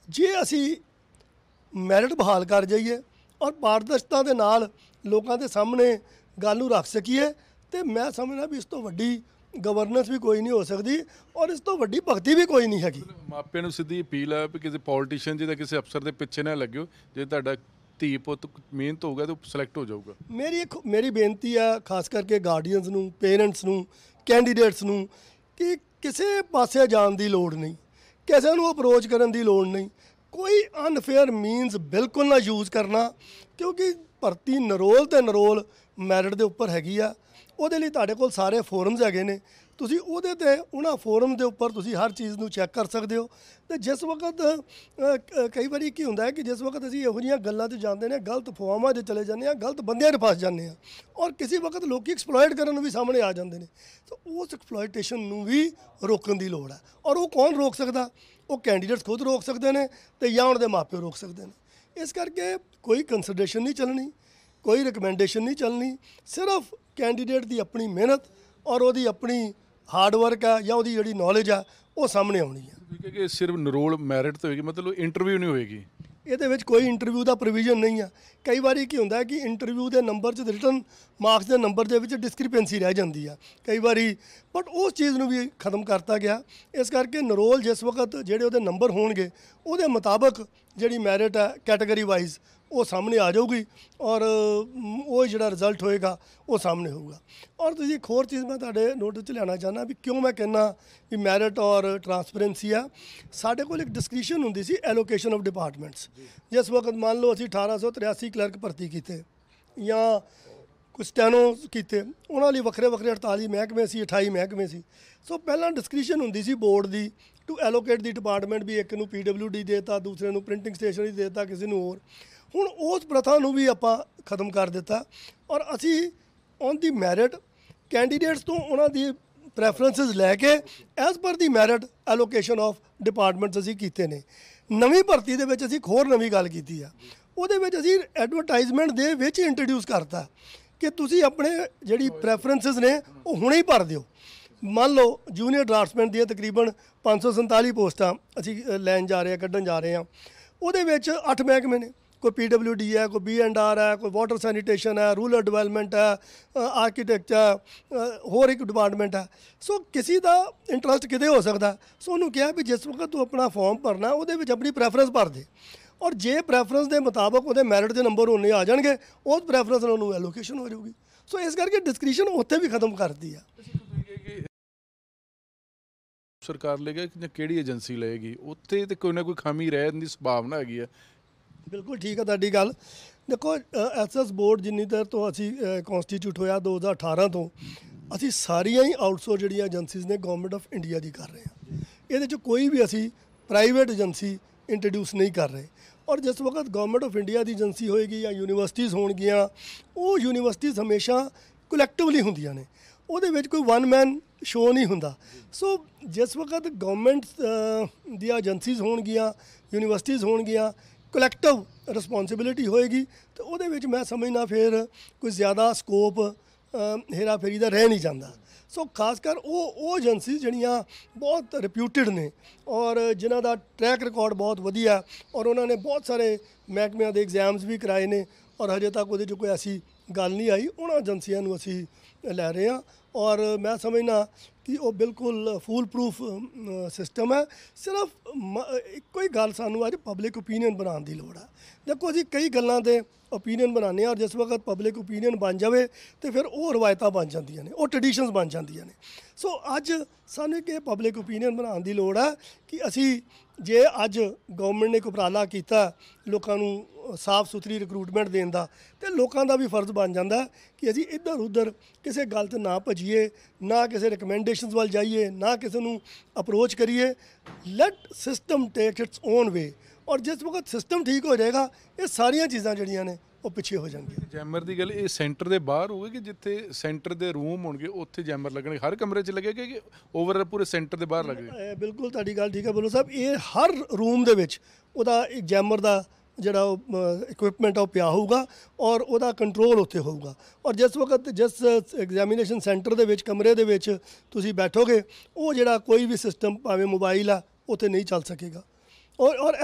ਜੇ ਅਸੀਂ ਮੈਰਿਟ ਬਹਾਲ ਕਰ ਜਾਈਏ ਔਰ ਪਾਰਦਰਸ਼ਤਾ ਦੇ ਨਾਲ ਲੋਕਾਂ ਦੇ ਸਾਹਮਣੇ ਗੱਲ ਨੂੰ ਰੱਖ ਸਕੀਏ, ਤੇ ਮੈਂ ਸਮਝਦਾ ਵੀ ਇਸ ਤੋਂ ਵੱਡੀ ਗਵਰਨੈਂਸ ਵੀ ਕੋਈ ਨਹੀਂ ਹੋ ਸਕਦੀ, ਔਰ ਇਸ ਤੋਂ ਵੱਡੀ ਭਗਤੀ ਵੀ ਕੋਈ ਨਹੀਂ ਹੈਗੀ। ਮਾਪਿਆਂ ਨੂੰ ਸਿੱਧੀ ਅਪੀਲ ਆ ਵੀ ਕਿਸੇ ਪੋਲੀਟੀਸ਼ੀਅਨ ਜਾਂ ਕਿਸੇ ਅਫਸਰ ਦੇ ਪਿੱਛੇ ਨਾ ਲੱਗਿਓ, ਜੇ ਤੁਹਾਡਾ ਧੀ ਪੁੱਤ ਮਿਹਨਤ ਹੋਊਗਾ ਤਾਂ ਸਿਲੈਕਟ ਹੋ ਜਾਊਗਾ। ਮੇਰੀ ਬੇਨਤੀ ਆ ਖਾਸ ਕਰਕੇ ਗਾਰਡੀਅਨਸ ਨੂੰ, ਪੇਰੈਂਟਸ ਨੂੰ, ਕੈਂਡੀਡੇਟਸ ਨੂੰ ਕਿ ਕਿਸੇ ਪਾਸੇ ਜਾਣ ਦੀ ਲੋੜ ਨਹੀਂ, ਕਿਸੇ ਨੂੰ ਅਪਰੋਚ ਕਰਨ ਦੀ ਲੋੜ ਨਹੀਂ, ਕੋਈ ਅਨਫੇਅਰ ਮੀਨਸ ਬਿਲਕੁਲ ਨਾ ਯੂਜ਼ ਕਰਨਾ, ਕਿਉਂਕਿ ਭਰਤੀ ਨਰੋਲ ਮੈਰਿਟ ਦੇ ਉੱਪਰ ਹੈਗੀ ਆ। ਉਹਦੇ ਲਈ ਤੁਹਾਡੇ ਕੋਲ ਸਾਰੇ ਫੋਰਮਸ ਹੈਗੇ ਨੇ, ਤੁਸੀਂ ਉਹਦੇ ਤੇ ਉਹਨਾਂ ਫੋਰਮ ਦੇ ਉੱਪਰ ਤੁਸੀਂ ਹਰ ਚੀਜ਼ ਨੂੰ ਚੈੱਕ ਕਰ ਸਕਦੇ ਹੋ। ਤੇ ਜਿਸ ਵਕਤ ਕਈ ਵਾਰੀ ਕੀ ਹੁੰਦਾ ਹੈ ਕਿ ਜਿਸ ਵਕਤ ਅਸੀਂ ਇਹੋ ਜਿਹੀਆਂ ਗੱਲਾਂ 'ਤੇ ਜਾਂਦੇ ਨੇ, ਗਲਤ ਅਫਵਾਹਾਂ 'ਤੇ ਚਲੇ ਜਾਂਦੇ ਹਾਂ, ਗਲਤ ਬੰਦਿਆਂ 'ਚ ਫਸ ਜਾਂਦੇ ਹਾਂ, ਔਰ ਕਿਸੇ ਵਕਤ ਲੋਕੀ ਐਕਸਪਲੋਇਟ ਕਰਨ ਨੂੰ ਵੀ ਸਾਹਮਣੇ ਆ ਜਾਂਦੇ ਨੇ। ਤਾਂ ਉਸ ਐਕਸਪਲੋਇਟੇਸ਼ਨ ਨੂੰ ਵੀ ਰੋਕਣ ਦੀ ਲੋੜ ਹੈ, ਔਰ ਉਹ ਕੌਣ ਰੋਕ ਸਕਦਾ? ਉਹ ਕੈਂਡੀਡੇਟਸ ਖੁਦ ਰੋਕ ਸਕਦੇ ਨੇ ਤੇ ਜਾਂ ਉਹਨਾਂ ਦੇ ਮਾਪੇ ਰੋਕ ਸਕਦੇ ਨੇ। ਇਸ ਕਰਕੇ ਕੋਈ ਕੰਸੀਡਰੇਸ਼ਨ ਨਹੀਂ ਚੱਲਣੀ, ਕੋਈ ਰਿਕਮੈਂਡੇਸ਼ਨ ਨਹੀਂ ਚੱਲਣੀ, ਸਿਰਫ ਕੈਂਡੀਡੇਟ ਦੀ ਆਪਣੀ ਮਿਹਨਤ ਔਰ ਉਹਦੀ ਆਪਣੀ ਹਾਰਡ ਵਰਕ ਆ ਜਾਂ ਉਹਦੀ ਜਿਹੜੀ ਨੌਲੇਜ ਆ ਉਹ ਸਾਹਮਣੇ ਆਉਣੀ ਆ। ਕਿ ਸਿਰਫ ਨਰੋਲ ਮੈਰਿਟ ਤੇ ਹੋਏਗੀ, ਮਤਲਬ ਇੰਟਰਵਿਊ ਨਹੀਂ ਹੋਏਗੀ। ਇਹਦੇ ਵਿੱਚ ਕੋਈ ਇੰਟਰਵਿਊ ਦਾ ਪ੍ਰੋਵੀਜ਼ਨ ਨਹੀਂ ਆ। ਕਈ ਵਾਰੀ ਕੀ ਹੁੰਦਾ ਕਿ ਇੰਟਰਵਿਊ ਦੇ ਨੰਬਰ 'ਚ ਰਿਟਨ ਮਾਰਕਸ ਦੇ ਨੰਬਰ ਦੇ ਵਿੱਚ ਡਿਸਕ੍ਰਿਪੈਂਸੀ ਰਹਿ ਜਾਂਦੀ ਆ ਕਈ ਵਾਰੀ, ਬਟ ਉਸ ਚੀਜ਼ ਨੂੰ ਵੀ ਖਤਮ ਕਰਤਾ ਗਿਆ। ਇਸ ਕਰਕੇ ਨਰੋਲ ਜਿਸ ਵਕਤ ਜਿਹੜੇ ਉਹਦੇ ਨੰਬਰ ਹੋਣਗੇ ਉਹਦੇ ਮੁਤਾਬਕ ਜਿਹੜੀ ਮੈਰਿਟ ਹੈ ਕੈਟਾਗਰੀ ਵਾਈਜ਼ ਉਹ ਸਾਹਮਣੇ ਆ ਜਾਊਗੀ, ਔਰ ਉਹ ਜਿਹੜਾ ਰਿਜ਼ਲਟ ਹੋਏਗਾ ਉਹ ਸਾਹਮਣੇ ਹੋਊਗਾ। ਔਰ ਤੁਸੀਂ ਇੱਕ ਹੋਰ ਚੀਜ਼ ਮੈਂ ਤੁਹਾਡੇ ਨੋਟਿਸ 'ਚ ਲਿਆਉਣਾ ਚਾਹੁੰਦਾ ਵੀ ਕਿਉਂ ਮੈਂ ਕਹਿੰਦਾ ਵੀ ਮੈਰਿਟ ਔਰ ਟਰਾਂਸਪੇਰੈਂਸੀ ਆ। ਸਾਡੇ ਕੋਲ ਇੱਕ ਡਿਸਕ੍ਰਿਸ਼ਨ ਹੁੰਦੀ ਸੀ ਐਲੋਕੇਸ਼ਨ ਆਫ ਡਿਪਾਰਟਮੈਂਟਸ। ਜਿਸ ਵਕਤ ਮੰਨ ਲਓ ਅਸੀਂ 1883 ਕਲਰਕ ਭਰਤੀ ਕੀਤੇ, ਜਾਂ ਕੋਈ ਸਟੈਨੋ ਕੀਤੇ, ਉਹਨਾਂ ਲਈ ਵੱਖਰੇ ਵੱਖਰੇ 48 ਮਹਿਕਮੇ ਸੀ, 28 ਮਹਿਕਮੇ ਸੀ। ਸੋ ਪਹਿਲਾਂ ਡਿਸਕ੍ਰਿਸ਼ਨ ਹੁੰਦੀ ਸੀ board the to allocate the department, ਵੀ ਇੱਕ ਨੂੰ PWD ਦੇਤਾ, ਦੂਸਰੇ ਨੂੰ ਪ੍ਰਿੰਟਿੰਗ ਸਟੇਸ਼ਨਰੀ ਦੇਤਾ, ਕਿਸੇ ਨੂੰ ਹੋਰ। ਹੁਣ ਉਸ ਪ੍ਰਥਾ ਨੂੰ ਵੀ ਆਪਾਂ ਖਤਮ ਕਰ ਦਿੱਤਾ ਔਰ ਅਸੀਂ ਔਨ ਦੀ ਮੈਰਿਟ ਕੈਂਡੀਡੇਟਸ ਤੋਂ ਉਹਨਾਂ ਦੀ ਪ੍ਰੈਫਰੈਂਸਿਸ ਲੈ ਕੇ as per the merit allocation of departments ਅਸੀਂ ਕੀਤੇ ਨੇ। ਨਵੀਂ ਭਰਤੀ ਦੇ ਵਿੱਚ ਅਸੀਂ ਇੱਕ ਹੋਰ ਨਵੀਂ ਗੱਲ ਕੀਤੀ ਆ, ਉਹਦੇ ਵਿੱਚ ਅਸੀਂ ਐਡਵਰਟਾਈਜ਼ਮੈਂਟ ਦੇ ਵਿੱਚ ਇੰਟਰੋਡਿਊਸ ਕਰਤਾ ਕਿ ਤੁਸੀਂ ਆਪਣੇ ਜਿਹੜੀ ਪ੍ਰੈਫਰੈਂਸਿਸ ਨੇ ਉਹ ਹੁਣੇ ਹੀ ਭਰ ਦਿਓ। ਮੰਨ ਲਓ ਜੂਨੀਅਰ ਡਰਾਫਟਸਮੈਨ ਦੀਆਂ ਤਕਰੀਬਨ 547 ਪੋਸਟਾਂ ਅਸੀਂ ਲੈਣ ਜਾ ਰਹੇ ਹਾਂ, ਕੱਢਣ ਜਾ ਰਹੇ ਹਾਂ। ਉਹਦੇ ਵਿੱਚ 8 ਮਹਿਕਮੇ ਨੇ, ਕੋਈ PWD ਹੈ, ਕੋਈ B&R ਹੈ, ਕੋਈ ਵਾਟਰ ਸੈਨੀਟੇਸ਼ਨ ਹੈ, ਰੂਰਲ ਡਿਵੈਲਪਮੈਂਟ ਹੈ, ਆਰਕੀਟੈਕਚਰ, ਹੋਰ ਇੱਕ ਡਿਪਾਰਟਮੈਂਟ ਹੈ। ਸੋ ਕਿਸੇ ਦਾ ਇੰਟਰਸਟ ਕਿਤੇ ਹੋ ਸਕਦਾ। ਸੋ ਉਹਨੂੰ ਕਿਹਾ ਵੀ ਜਿਸ ਵਕਤ ਤੂੰ ਆਪਣਾ ਫਾਰਮ ਭਰਨਾ ਉਹਦੇ ਵਿੱਚ ਆਪਣੀ ਪ੍ਰੈਫਰੈਂਸ ਭਰ ਦੇ, ਔਰ ਜੇ ਪ੍ਰੈਫਰੈਂਸ ਦੇ ਮੁਤਾਬਕ ਉਹਦੇ ਮੈਰਿਟ ਦੇ ਨੰਬਰ ਉਹਨੇ ਆ ਜਾਣਗੇ, ਉਸ ਪ੍ਰੈਫਰੈਂਸ ਨਾਲ ਉਹਨੂੰ ਐਲੋਕੇਸ਼ਨ ਹੋ ਜਾਊਗੀ। ਸੋ ਇਸ ਕਰਕੇ ਡਿਸਕ੍ਰਿਸ਼ਨ ਉੱਥੇ ਵੀ ਖਤਮ ਕਰਤੀ ਆ। ਸਰਕਾਰ ਲਏਗਾ ਕਿ ਕਿਹੜੀ ਏਜੰਸੀ ਲਏਗੀ, ਉੱਥੇ ਤੇ ਕੋਈ ਨਾ ਕੋਈ ਖਾਮੀ ਰਹਿਣ ਦੀ ਸੰਭਾਵਨਾ ਹੈਗੀ ਹੈ। ਬਿਲਕੁਲ ਠੀਕ ਹੈ ਤੁਹਾਡੀ ਗੱਲ। ਦੇਖੋ SS ਬੋਰਡ ਜਿੰਨੀ ਦੇਰ ਤੋਂ ਅਸੀਂ ਕਨਸਟੀਟਿਊਟ ਹੋਇਆ 2018 ਤੋਂ, ਅਸੀਂ ਸਾਰੀਆਂ ਹੀ ਆਊਟਸੋਰਸ ਜਿਹੜੀਆਂ ਏਜੰਸੀਜ਼ ਨੇ ਗਵਰਨਮੈਂਟ ਆਫ ਇੰਡੀਆ ਦੀ ਕਰ ਰਹੇ ਹਾਂ। ਇਹਦੇ 'ਚ ਕੋਈ ਵੀ ਅਸੀਂ ਪ੍ਰਾਈਵੇਟ ਏਜੰਸੀ ਇੰਟਰੋਡਿਊਸ ਨਹੀਂ ਕਰ ਰਹੇ। ਔਰ ਜਿਸ ਵਕਤ government of India the agency ਹੋਏਗੀ ਜਾਂ ਯੂਨੀਵਰਸਿਟੀਜ਼ ਹੋਣਗੀਆਂ, ਉਹ ਯੂਨੀਵਰਸਿਟੀਜ਼ ਹਮੇਸ਼ਾ ਕਲੈਕਟਿਵਲੀ ਹੁੰਦੀਆਂ ਨੇ, ਉਹਦੇ ਵਿੱਚ ਕੋਈ ਵਨ ਮੈਨ ਸ਼ੋਅ ਨਹੀਂ ਹੁੰਦਾ। ਸੋ ਜਿਸ ਵਕਤ ਗਵਰਨਮੈਂਟ ਦੀਆਂ ਏਜੰਸੀਜ਼ ਹੋਣਗੀਆਂ, ਯੂਨੀਵਰਸਿਟੀਜ਼ ਹੋਣਗੀਆਂ, ਕਲੈਕਟਿਵ ਰਿਸਪੌਂਸਿਬਿਲਿਟੀ ਹੋਏਗੀ, ਤੇ ਉਹਦੇ ਵਿੱਚ ਮੈਂ ਸਮਝਣਾ ਫਿਰ ਕੋਈ ਜ਼ਿਆਦਾ ਸਕੋਪ ਹੇਰਾ ਫੇਰੀ ਦਾ ਰਹਿ ਨਹੀਂ ਜਾਂਦਾ। ਸੋ ਖਾਸ ਕਰ ਉਹ ਏਜੰਸੀ ਜਿਹੜੀਆਂ ਬਹੁਤ ਰਿਪਿਊਟਿਡ ਨੇ ਔਰ ਜਿਨ੍ਹਾਂ ਦਾ ਟਰੈਕ ਰਿਕਾਰਡ ਬਹੁਤ ਵਧੀਆ, ਔਰ ਉਹਨਾਂ ਨੇ ਬਹੁਤ ਸਾਰੇ ਮਹਿਕਮਿਆਂ ਦੇ ਐਗਜ਼ਾਮਸ ਵੀ ਕਰਾਏ ਨੇ, ਔਰ ਹਜੇ ਤੱਕ ਉਹਦੇ 'ਚ ਕੋਈ ਐਸੀ ਗੱਲ ਨਹੀਂ ਆਈ, ਉਹਨਾਂ ਏਜੰਸੀਆਂ ਨੂੰ ਅਸੀਂ ਲੈ ਰਹੇ ਹਾਂ। ਔਰ ਮੈਂ ਸਮਝਣਾ ਕਿ ਉਹ ਬਿਲਕੁਲ ਫੂਲ ਪ੍ਰੂਫ ਸਿਸਟਮ ਹੈ। ਸਿਰਫ ਇੱਕੋ ਹੀ ਗੱਲ ਸਾਨੂੰ ਅੱਜ ਪਬਲਿਕ ਓਪੀਨੀਅਨ ਬਣਾਉਣ ਦੀ ਲੋੜ ਹੈ। ਦੇਖੋ ਅਸੀਂ ਕਈ ਗੱਲਾਂ 'ਤੇ ਓਪੀਨੀਅਨ ਬਣਾਉਂਦੇ ਹਾਂ, ਔਰ ਜਿਸ ਵਕਤ ਪਬਲਿਕ ਓਪੀਨੀਅਨ ਬਣ ਜਾਵੇ ਤੇ ਫਿਰ ਉਹ ਰਵਾਇਤਾਂ ਬਣ ਜਾਂਦੀਆਂ ਨੇ, ਉਹ ਟਰਡੀਸ਼ਨਸ ਬਣ ਜਾਂਦੀਆਂ ਨੇ। ਸੋ ਅੱਜ ਸਾਨੂੰ ਇੱਕ ਇਹ ਪਬਲਿਕ ਓਪੀਨੀਅਨ ਬਣਾਉਣ ਦੀ ਲੋੜ ਹੈ ਕਿ ਅਸੀਂ ਜੇ ਅੱਜ ਗਵਰਨਮੈਂਟ ਨੇ ਇੱਕ ਉਪਰਾਲਾ ਕੀਤਾ ਲੋਕਾਂ ਨੂੰ ਸਾਫ਼ ਸੁਥਰੀ ਰਿਕਰੂਟਮੈਂਟ ਦੇਣ ਦਾ, ਤੇ ਲੋਕਾਂ ਦਾ ਵੀ ਫਰਜ਼ ਬਣ ਜਾਂਦਾ ਕਿ ਅਸੀਂ ਇੱਧਰ ਉੱਧਰ ਕਿਸੇ ਗੱਲ 'ਤੇ ਨਾ ਭੱਜੀਏ, ਨਾ ਕਿਸੇ ਰਿਕਮੈਂਡੇਸ਼ਨਸ ਵੱਲ ਜਾਈਏ, ਨਾ ਕਿਸੇ ਨੂੰ ਅਪਰੋਚ ਕਰੀਏ। Let system take its own way. ਔਰ ਜਿਸ ਵਕਤ ਸਿਸਟਮ ਠੀਕ ਹੋ ਜਾਏਗਾ, ਇਹ ਸਾਰੀਆਂ ਚੀਜ਼ਾਂ ਜਿਹੜੀਆਂ ਨੇ ਉਹ ਪਿੱਛੇ ਹੋ ਜਾਣਗੀਆਂ। ਜੈਮਰ ਦੀ ਗੱਲ ਇਹ ਸੈਂਟਰ ਦੇ ਬਾਹਰ ਹੋਵੇ ਕਿ ਜਿੱਥੇ ਸੈਂਟਰ ਦੇ ਰੂਮ ਹੋਣਗੇ ਉੱਥੇ ਜੈਮਰ ਲੱਗਣਗੇ, ਹਰ ਕਮਰੇ 'ਚ ਲੱਗੇਗਾ ਕਿ ਓਵਰ ਪੂਰੇ ਸੈਂਟਰ ਦੇ ਬਾਹਰ ਲੱਗੇਗਾ? ਬਿਲਕੁਲ ਤੁਹਾਡੀ ਗੱਲ ਠੀਕ ਹੈ ਬੋਲੋ ਸਾਹਿਬ। ਇਹ ਹਰ ਰੂਮ ਦੇ ਵਿੱਚ ਉਹਦਾ ਇੱਕ ਜੈਮਰ ਦਾ ਜਿਹੜਾ ਇਕਵਿਪਮੈਂਟ ਆ ਉਹ ਪਿਆ ਹੋਊਗਾ, ਔਰ ਉਹਦਾ ਕੰਟਰੋਲ ਉੱਥੇ ਹੋਊਗਾ। ਔਰ ਜਿਸ ਵਕਤ ਜਿਸ ਐਗਜ਼ਾਮੀਨੇਸ਼ਨ ਸੈਂਟਰ ਦੇ ਵਿੱਚ ਕਮਰੇ ਦੇ ਵਿੱਚ ਤੁਸੀਂ ਬੈਠੋਗੇ, ਉਹ ਜਿਹੜਾ ਕੋਈ ਵੀ ਸਿਸਟਮ ਭਾਵੇਂ ਮੋਬਾਈਲ ਆ ਉੱਥੇ ਨਹੀਂ ਚੱਲ ਸਕੇਗਾ। ਔਰ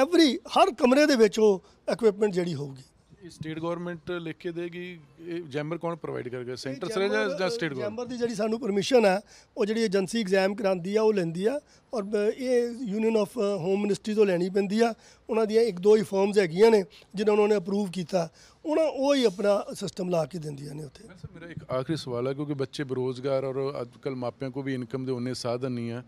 ਹਰ ਕਮਰੇ ਦੇ ਵਿੱਚ ਉਹ ਇਕਵਿਪਮੈਂਟ ਜਿਹੜੀ ਹੋਊਗੀ। ਇਹ ਸਟੇਟ ਗਵਰਨਮੈਂਟ ਲਿਖ ਕੇ ਦੇਗੀ? ਇਹ ਜੈਮਰ ਕੌਣ ਪ੍ਰੋਵਾਈਡ ਕਰੇਗਾ, ਸੈਂਟਰ ਸਰ ਜਾਂ ਸਟੇਟ ਗਵਰਨਮੈਂਟ? ਜੈਮਰ ਦੀ ਜਿਹੜੀ ਸਾਨੂੰ ਪਰਮਿਸ਼ਨ ਹੈ ਉਹ ਜਿਹੜੀ ਏਜੰਸੀ ਐਗਜ਼ਾਮ ਕਰਾਉਂਦੀ ਆ ਉਹ ਲੈਂਦੀ ਆ, ਔਰ ਇਹ ਯੂਨੀਅਨ ਆਫ ਹੋਮ ਮਿਨਿਸਟਰੀ ਤੋਂ ਲੈਣੀ ਪੈਂਦੀ ਆ। ਉਹਨਾਂ ਦੀਆਂ ਇੱਕ ਦੋ ਹੀ ਫਰਮਸ ਹੈਗੀਆਂ ਨੇ ਜਿਹਨਾਂ ਉਹਨਾਂ ਨੇ ਅਪਰੂਵ ਕੀਤਾ, ਉਹ ਹੀ ਆਪਣਾ ਸਿਸਟਮ ਲਾ ਕੇ ਦਿੰਦੀਆਂ ਨੇ ਉੱਥੇ। ਮੇਰਾ ਇੱਕ ਆਖਰੀ ਸਵਾਲ ਹੈ, ਕਿਉਂਕਿ ਬੱਚੇ ਬੇਰੁਜ਼ਗਾਰ ਔਰ ਅੱਜ ਕੱਲ੍ਹ ਮਾਪਿਆਂ ਕੋਲ ਵੀ ਇਨਕਮ ਦੇ ਉਨੇ ਸਾਧਨ ਨਹੀਂ ਆ,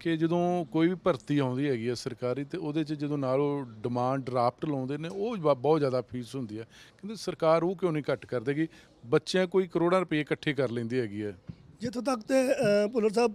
ਕਿ ਜਦੋਂ ਕੋਈ ਵੀ ਭਰਤੀ ਆਉਂਦੀ ਹੈਗੀ ਹੈ ਸਰਕਾਰੀ, ਤੇ ਉਹਦੇ 'ਚ ਜਦੋਂ ਨਾਲ ਉਹ ਡਿਮਾਂਡ ਡਰਾਫਟ ਲਾਉਂਦੇ ਨੇ, ਉਹ ਬਹੁਤ ਜ਼ਿਆਦਾ ਫੀਸ ਹੁੰਦੀ ਹੈ। ਕਹਿੰਦੇ ਸਰਕਾਰ ਉਹ ਕਿਉਂ ਨਹੀਂ ਘੱਟ ਕਰ ਦੇਗੀ? ਬੱਚਿਆਂ ਕੋਈ ਕਰੋੜਾਂ ਰੁਪਏ ਇਕੱਠੇ ਕਰ ਲੈਂਦੀ ਹੈਗੀ ਹੈ। ਜਿੱਥੋਂ ਤੱਕ ਤੇ ਭੁੱਲਰ ਸਾਹਿਬ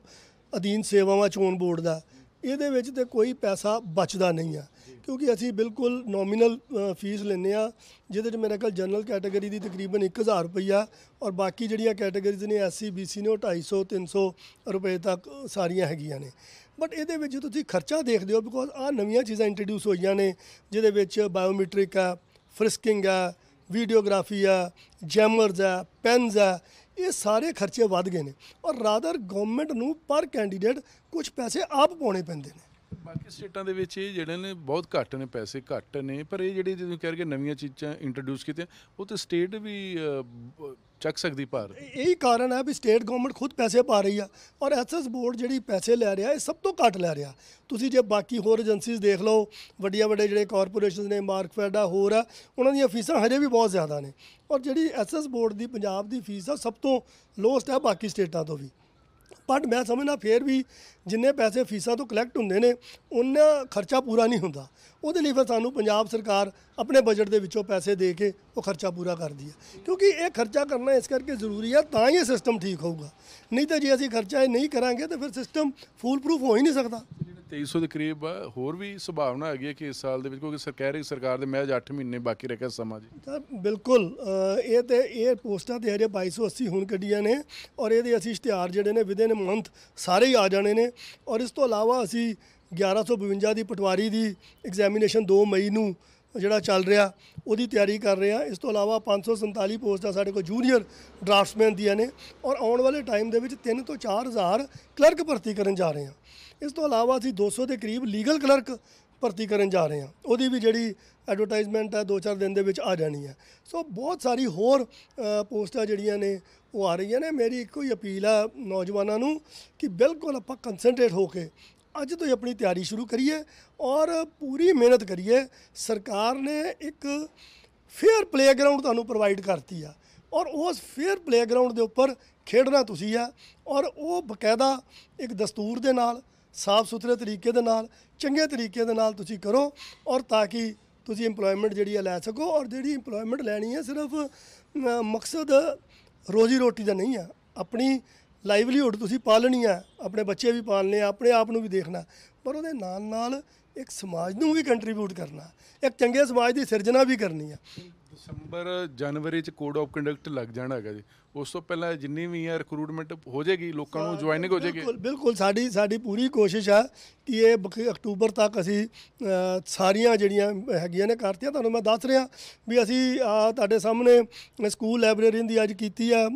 ਅਧੀਨ ਸੇਵਾਵਾਂ ਚੋਣ ਬੋਰਡ ਦਾ, ਇਹਦੇ ਵਿੱਚ ਤੇ ਕੋਈ ਪੈਸਾ ਬਚਦਾ ਨਹੀਂ ਆ, ਕਿਉਂਕਿ ਅਸੀਂ ਬਿਲਕੁਲ ਨੋਮੀਨਲ ਫੀਸ ਲੈਂਦੇ ਆ, ਜਿਹਦੇ 'ਚ ਮੇਰੇ ਕੋਲ ਜਨਰਲ ਕੈਟਾਗਰੀ ਦੀ ਤਕਰੀਬਨ 1000 ਰੁਪਈਆ, ਔਰ ਬਾਕੀ ਜਿਹੜੀਆਂ ਕੈਟਾਗਰੀਜ਼ ਨੇ SC BC ਨੇ ਉਹ 250 300 ਰੁਪਏ ਤੱਕ ਸਾਰੀਆਂ ਹੈਗੀਆਂ ਨੇ। ਬਟ ਇਹਦੇ ਵਿੱਚ ਤੁਸੀਂ ਖਰਚਾ ਦੇਖਦੇ ਹੋ, ਬਿਕੋਜ਼ ਆਹ ਨਵੀਆਂ ਚੀਜ਼ਾਂ ਇੰਟਰੋਡਿਊਸ ਹੋਈਆਂ ਨੇ ਜਿਹਦੇ ਵਿੱਚ ਬਾਇਓਮੈਟ੍ਰਿਕ ਆ, ਫ੍ਰਿਸਕਿੰਗ ਆ, ਵੀਡੀਓਗ੍ਰਾਫੀ ਆ, ਜੈਮਰਸ ਆ, ਪੈਨਸ ਆ, ਇਹ ਸਾਰੇ ਖਰਚੇ ਵੱਧ ਗਏ ਨੇ, ਔਰ ਰਾਦਰ ਗਵਰਨਮੈਂਟ ਨੂੰ ਪਰ ਕੈਂਡੀਡੇਟ ਕੁਝ ਪੈਸੇ ਆਪ ਪਾਉਣੇ ਪੈਂਦੇ ਨੇ। ਬਾਕੀ ਸਟੇਟਾਂ ਦੇ ਵਿੱਚ ਇਹ ਜਿਹੜੇ ਨੇ ਬਹੁਤ ਘੱਟ ਨੇ, ਪੈਸੇ ਘੱਟ ਨੇ, ਪਰ ਇਹ ਜਿਹੜੀ ਜਦੋਂ ਕਹਿ ਕੇ ਨਵੀਆਂ ਚੀਜ਼ਾਂ ਇੰਟਰੋਡਿਊਸ ਕੀਤੀਆਂ, ਉਹ ਤੇ ਸਟੇਟ ਵੀ ਚੱਕ ਸਕਦੀ ਭਾਰ। ਇਹੀ ਕਾਰਨ ਹੈ ਵੀ ਸਟੇਟ ਗਵਰਨਮੈਂਟ ਖੁਦ ਪੈਸੇ ਪਾ ਰਹੀ ਆ, ਔਰ SS ਬੋਰਡ ਜਿਹੜੀ ਪੈਸੇ ਲੈ ਰਿਹਾ ਇਹ ਸਭ ਤੋਂ ਘੱਟ ਲੈ ਰਿਹਾ। ਤੁਸੀਂ ਜੇ ਬਾਕੀ ਹੋਰ ਏਜੰਸੀਜ਼ ਦੇਖ ਲਓ, ਵੱਡੇ ਜਿਹੜੇ ਕਾਰਪੋਰੇਸ਼ਨਸ ਨੇ, ਮਾਰਕਫੈਡ ਆ, ਹੋਰ ਆ, ਉਹਨਾਂ ਦੀਆਂ ਫੀਸਾਂ ਹਜੇ ਵੀ ਬਹੁਤ ਜ਼ਿਆਦਾ ਨੇ, ਔਰ ਜਿਹੜੀ SS ਬੋਰਡ ਦੀ ਪੰਜਾਬ ਦੀ ਫੀਸ ਆ ਸਭ ਤੋਂ ਲੋਐਸਟ ਹੈ ਬਾਕੀ ਸਟੇਟਾਂ ਤੋਂ ਵੀ। ਬਟ ਮੈਂ ਸਮਝਦਾ ਫਿਰ ਵੀ ਜਿੰਨੇ ਪੈਸੇ ਫੀਸਾਂ ਤੋਂ ਕਲੈਕਟ ਹੁੰਦੇ ਨੇ ਉਹਨਾਂ ਖਰਚਾ ਪੂਰਾ ਨਹੀਂ ਹੁੰਦਾ। ਉਹਦੇ ਲਈ ਫਿਰ ਸਾਨੂੰ ਪੰਜਾਬ ਸਰਕਾਰ ਆਪਣੇ ਬਜਟ ਦੇ ਵਿੱਚੋਂ ਪੈਸੇ ਦੇ ਕੇ ਉਹ ਖਰਚਾ ਪੂਰਾ ਕਰਦੀ ਹੈ, ਕਿਉਂਕਿ ਇਹ ਖਰਚਾ ਕਰਨਾ ਇਸ ਕਰਕੇ ਜ਼ਰੂਰੀ ਹੈ, ਤਾਂ ਹੀ ਇਹ ਸਿਸਟਮ ਠੀਕ ਹੋਊਗਾ। ਨਹੀਂ ਤਾਂ ਜੇ ਅਸੀਂ ਖਰਚਾ ਇਹ ਨਹੀਂ ਕਰਾਂਗੇ ਤਾਂ ਫਿਰ ਸਿਸਟਮ ਫੂਲ ਪ੍ਰੂਫ ਹੋ ਹੀ ਨਹੀਂ ਸਕਦਾ। 2300 ਦੇ ਕਰੀਬ ਆ, ਹੋਰ ਵੀ ਸੰਭਾਵਨਾ ਹੈਗੀ ਹੈ ਕਿ ਇਸ ਸਾਲ ਦੇ ਵਿੱਚ, ਕਿਉਂਕਿ ਸਰਕਾਰ ਦੇ ਮਹਿਜ 8 ਮਹੀਨੇ ਬਾਕੀ ਰਹਿ ਗਿਆ ਸਮਾਂ ਜੀ। ਤਾਂ ਬਿਲਕੁਲ ਇਹ ਪੋਸਟਾਂ ਤੇ ਹਜੇ 2280 ਹੁਣ ਕੱਢੀਆਂ ਨੇ, ਔਰ ਇਹਦੇ ਅਸੀਂ ਇਸ਼ਤਿਹਾਰ ਜਿਹੜੇ ਨੇ ਵਿਦਿਨ ਮੰਥ ਸਾਰੇ ਹੀ ਆ ਜਾਣੇ ਨੇ। ਔਰ ਇਸ ਤੋਂ ਇਲਾਵਾ ਅਸੀਂ 1152 ਦੀ ਪਟਵਾਰੀ ਦੀ ਐਗਜ਼ਾਮੀਨੇਸ਼ਨ 2 ਮਈ ਨੂੰ ਜਿਹੜਾ ਚੱਲ ਰਿਹਾ ਉਹਦੀ ਤਿਆਰੀ ਕਰ ਰਹੇ ਹਾਂ। ਇਸ ਤੋਂ ਇਲਾਵਾ 547 ਪੋਸਟਾਂ ਸਾਡੇ ਕੋਲ ਜੂਨੀਅਰ ਡਰਾਫਟਸਮੈਨ ਦੀਆਂ ਨੇ, ਔਰ ਆਉਣ ਵਾਲੇ ਟਾਈਮ ਦੇ ਵਿੱਚ 3 ਤੋਂ 4000 ਕਲਰਕ ਭਰਤੀ ਕਰਨ ਜਾ ਰਹੇ ਹਾਂ। ਇਸ ਤੋਂ ਇਲਾਵਾ ਅਸੀਂ 200 ਦੇ ਕਰੀਬ ਲੀਗਲ ਕਲਰਕ ਭਰਤੀ ਕਰਨ ਜਾ ਰਹੇ ਹਾਂ, ਉਹਦੀ ਵੀ ਜਿਹੜੀ ਐਡਵਰਟਾਈਜ਼ਮੈਂਟ ਹੈ 2-4 ਦਿਨ ਦੇ ਵਿੱਚ ਆ ਜਾਣੀ ਹੈ। ਸੋ ਬਹੁਤ ਸਾਰੀ ਹੋਰ ਪੋਸਟਾਂ ਜਿਹੜੀਆਂ ਨੇ ਉਹ ਆ ਰਹੀਆਂ ਨੇ। ਮੇਰੀ ਇੱਕੋ ਹੀ ਅਪੀਲ ਆ ਨੌਜਵਾਨਾਂ ਨੂੰ ਕਿ ਬਿਲਕੁਲ ਆਪਾਂ ਕੰਸਨਟਰੇਟ ਹੋ ਕੇ ਅੱਜ ਤੋਂ ਹੀ ਆਪਣੀ ਤਿਆਰੀ ਸ਼ੁਰੂ ਕਰੀਏ ਔਰ ਪੂਰੀ ਮਿਹਨਤ ਕਰੀਏ। ਸਰਕਾਰ ਨੇ ਇੱਕ ਫੇਅਰ ਪਲੇਗਰਾਊਂਡ ਤੁਹਾਨੂੰ ਪ੍ਰੋਵਾਈਡ ਕਰਤੀ ਆ, ਔਰ ਉਸ ਫੇਅਰ ਪਲੇਗਰਾਊਂਡ ਦੇ ਉੱਪਰ ਖੇਡਣਾ ਤੁਸੀਂ ਆ, ਔਰ ਉਹ ਬਕਾਇਦਾ ਇੱਕ ਦਸਤੂਰ ਦੇ ਨਾਲ, ਸਾਫ ਸੁਥਰੇ ਤਰੀਕੇ ਦੇ ਨਾਲ, ਚੰਗੇ ਤਰੀਕੇ ਦੇ ਨਾਲ ਤੁਸੀਂ ਕਰੋ, ਔਰ ਤਾਂ ਕਿ ਤੁਸੀਂ ਇੰਪਲੋਇਮੈਂਟ ਜਿਹੜੀ ਆ ਲੈ ਸਕੋ। ਔਰ ਜਿਹੜੀ ਇੰਪਲੋਇਮੈਂਟ ਲੈਣੀ ਹੈ ਸਿਰਫ ਮਕਸਦ ਰੋਜ਼ੀ ਰੋਟੀ ਦਾ ਨਹੀਂ ਆ, ਆਪਣੀ ਲਾਈਵਲੀਹੁੱਡ ਤੁਸੀਂ ਪਾਲਣੀ ਆ, ਆਪਣੇ ਬੱਚੇ ਵੀ ਪਾਲਣੇ ਆ, ਆਪਣੇ ਆਪ ਨੂੰ ਵੀ ਦੇਖਣਾ, ਪਰ ਉਹਦੇ ਨਾਲ ਨਾਲ ਇੱਕ ਸਮਾਜ ਨੂੰ ਵੀ ਕੰਟਰੀਬਿਊਟ ਕਰਨਾ, ਇੱਕ ਚੰਗੇ ਸਮਾਜ ਦੀ ਸਿਰਜਣਾ ਵੀ ਕਰਨੀ ਆ। ਦਸੰਬਰ ਜਨਵਰੀ 'ਚ ਕੋਡ ਆਫ ਕੰਡਕਟ ਲੱਗ ਜਾਣਾ ਹੈਗਾ ਜੀ, ਉਸ ਤੋਂ ਪਹਿਲਾਂ ਜਿੰਨੀ ਵੀ ਹੈ ਰਿਕਰੂਟਮੈਂਟ ਹੋ ਜਾਏਗੀ, ਲੋਕਾਂ ਨੂੰ ਜੁਆਇਨਿੰਗ ਹੋ ਜਾਏਗੀ। ਬਿਲਕੁਲ ਸਾਡੀ ਪੂਰੀ ਕੋਸ਼ਿਸ਼ ਆ ਕਿ ਇਹ ਅਕਤੂਬਰ ਤੱਕ ਅਸੀਂ ਸਾਰੀਆਂ ਜਿਹੜੀਆਂ ਹੈਗੀਆਂ ਨੇ ਕਰਤੀਆਂ। ਤੁਹਾਨੂੰ ਮੈਂ ਦੱਸ ਰਿਹਾ ਵੀ ਅਸੀਂ ਤੁਹਾਡੇ ਸਾਹਮਣੇ ਸਕੂਲ ਲਾਇਬ੍ਰੇਰੀ ਦੀ ਅੱਜ ਕੀਤੀ ਆ,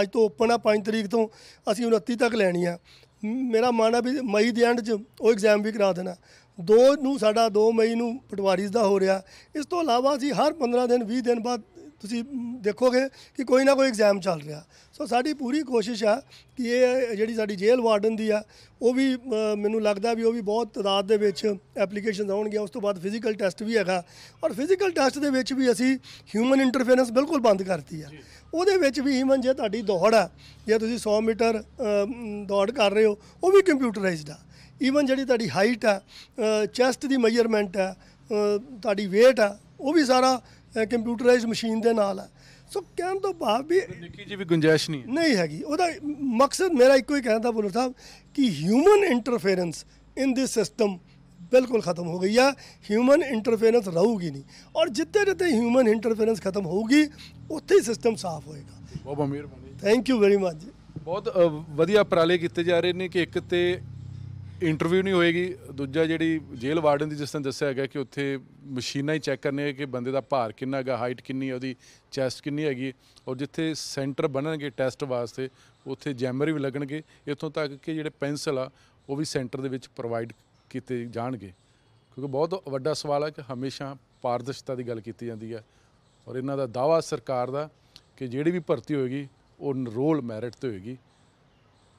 ਅੱਜ ਤੋਂ ਓਪਨ ਆ, 5 ਤਰੀਕ ਤੋਂ ਅਸੀਂ 29 ਤੱਕ ਲੈਣੀ ਆ। ਮੇਰਾ ਮਨ ਆ ਵੀ ਮਈ ਦੇ ਐਂਡ 'ਚ ਉਹ ਐਗਜ਼ਾਮ ਵੀ ਕਰਾ ਦੇਣਾ। 2 ਮਈ ਨੂੰ ਪਟਵਾਰੀਜ਼ ਦਾ ਹੋ ਰਿਹਾ। ਇਸ ਤੋਂ ਇਲਾਵਾ ਅਸੀਂ ਹਰ 15 ਦਿਨ 20 ਦਿਨ ਬਾਅਦ ਤੁਸੀਂ ਦੇਖੋਗੇ ਕਿ ਕੋਈ ਨਾ ਕੋਈ ਐਗਜ਼ਾਮ ਚੱਲ ਰਿਹਾ। ਸੋ ਸਾਡੀ ਪੂਰੀ ਕੋਸ਼ਿਸ਼ ਆ ਕਿ ਇਹ ਜਿਹੜੀ ਸਾਡੀ ਜੇਲ੍ਹ ਵਾਰਡਨ ਦੀ ਆ ਉਹ ਵੀ ਮੈਨੂੰ ਲੱਗਦਾ ਵੀ ਉਹ ਵੀ ਬਹੁਤ ਤਾਦਾਦ ਦੇ ਵਿੱਚ ਐਪਲੀਕੇਸ਼ਨਸ ਆਉਣਗੀਆਂ। ਉਸ ਤੋਂ ਬਾਅਦ ਫਿਜ਼ੀਕਲ ਟੈਸਟ ਵੀ ਹੈਗਾ, ਔਰ ਫਿਜ਼ੀਕਲ ਟੈਸਟ ਦੇ ਵਿੱਚ ਵੀ ਅਸੀਂ ਹਿਊਮਨ ਇੰਟਰਫੇਰੈਂਸ ਬਿਲਕੁਲ ਬੰਦ ਕਰਤੀ ਆ। ਉਹਦੇ ਵਿੱਚ ਵੀ ਈਵਨ ਜੇ ਤੁਹਾਡੀ ਦੌੜ ਆ, ਜੇ ਤੁਸੀਂ 100 ਮੀਟਰ ਦੌੜ ਕਰ ਰਹੇ ਹੋ, ਉਹ ਵੀ ਕੰਪਿਊਟਰਾਈਜ਼ਡ ਆ। ਈਵਨ ਜਿਹੜੀ ਤੁਹਾਡੀ ਹਾਈਟ ਆ, ਚੈਸਟ ਦੀ ਮੈਜਰਮੈਂਟ ਆ, ਤੁਹਾਡੀ ਵੇਟ ਆ, ਉਹ ਵੀ ਸਾਰਾ ਕੰਪਿਊਟਰਾਈਜ਼ਡ ਮਸ਼ੀਨ ਦੇ ਨਾਲ ਆ। ਸੋ ਕਹਿਣ ਤੋਂ ਭਾਵ ਵੀ ਨਿੱਕੀ ਜਿਹੀ ਵੀ ਗੁੰਜਾਇਸ਼ ਨਹੀਂ ਹੈਗੀ। ਉਹਦਾ ਮਕਸਦ ਮੇਰਾ ਇੱਕੋ ਹੀ ਕਹਿਣ ਦਾ ਭੁੱਲਰ ਸਾਹਿਬ ਕਿ ਹਿਊਮਨ ਇੰਟਰਫੇਰੈਂਸ ਇਨ ਦਿਸ ਸਿਸਟਮ ਬਿਲਕੁਲ ਖਤਮ ਹੋ ਗਈ ਆ। ਹਿਊਮਨ ਇੰਟਰਫੇਰੈਂਸ ਰਹੂਗੀ ਨਹੀਂ, ਔਰ ਜਿੱਥੇ ਹਿਊਮਨ ਇੰਟਰਫੇਰੈਂਸ ਖਤਮ ਹੋਊਗੀ ਉੱਥੇ ਹੀ ਸਿਸਟਮ ਸਾਫ਼ ਹੋਏਗਾ। ਬਹੁਤ ਬਹੁਤ ਮਿਹਰਬਾਨੀ, ਥੈਂਕ ਯੂ ਵੈਰੀ ਮਚ ਜੀ। ਬਹੁਤ ਵਧੀਆ ਉਪਰਾਲੇ ਕੀਤੇ ਜਾ ਰਹੇ ਨੇ ਕਿ ਇੱਕ ਤੇ ਇੰਟਰਵਿਊ ਨਹੀਂ ਹੋਏਗੀ, ਦੂਜਾ ਜਿਹੜੀ ਜੇਲ੍ਹ ਵਾਰਡਨ ਦੀ ਜਿਸ ਤਰ੍ਹਾਂ ਦੱਸਿਆ ਹੈਗਾ ਕਿ ਉੱਥੇ ਮਸ਼ੀਨਾਂ ਹੀ ਚੈੱਕ ਕਰਨੇ ਕਿ ਬੰਦੇ ਦਾ ਭਾਰ ਕਿੰਨਾ ਹੈਗਾ, ਹਾਈਟ ਕਿੰਨੀ ਹੈ, ਉਹਦੀ ਚੈਸਟ ਕਿੰਨੀ ਹੈਗੀ, ਔਰ ਜਿੱਥੇ ਸੈਂਟਰ ਬਣਨਗੇ ਟੈਸਟ ਵਾਸਤੇ ਉੱਥੇ ਜੈਮਰ ਵੀ ਲੱਗਣਗੇ। ਇੱਥੋਂ ਤੱਕ ਕਿ ਜਿਹੜੇ ਪੈਨਸਲ ਆ ਉਹ ਵੀ ਸੈਂਟਰ ਦੇ ਵਿੱਚ ਪ੍ਰੋਵਾਈਡ ਕੀਤੇ ਜਾਣਗੇ, ਕਿਉਂਕਿ ਬਹੁਤ ਵੱਡਾ ਸਵਾਲ ਹੈ ਕਿ ਹਮੇਸ਼ਾ ਪਾਰਦਰਸ਼ਤਾ ਦੀ ਗੱਲ ਕੀਤੀ ਜਾਂਦੀ ਹੈ, ਔਰ ਇਹਨਾਂ ਦਾ ਦਾਅਵਾ ਸਰਕਾਰ ਦਾ ਕਿ ਜਿਹੜੀ ਵੀ ਭਰਤੀ ਹੋਏਗੀ ਉਹ ਰੋਲ ਮੈਰਿਟ 'ਤੇ ਹੋਏਗੀ।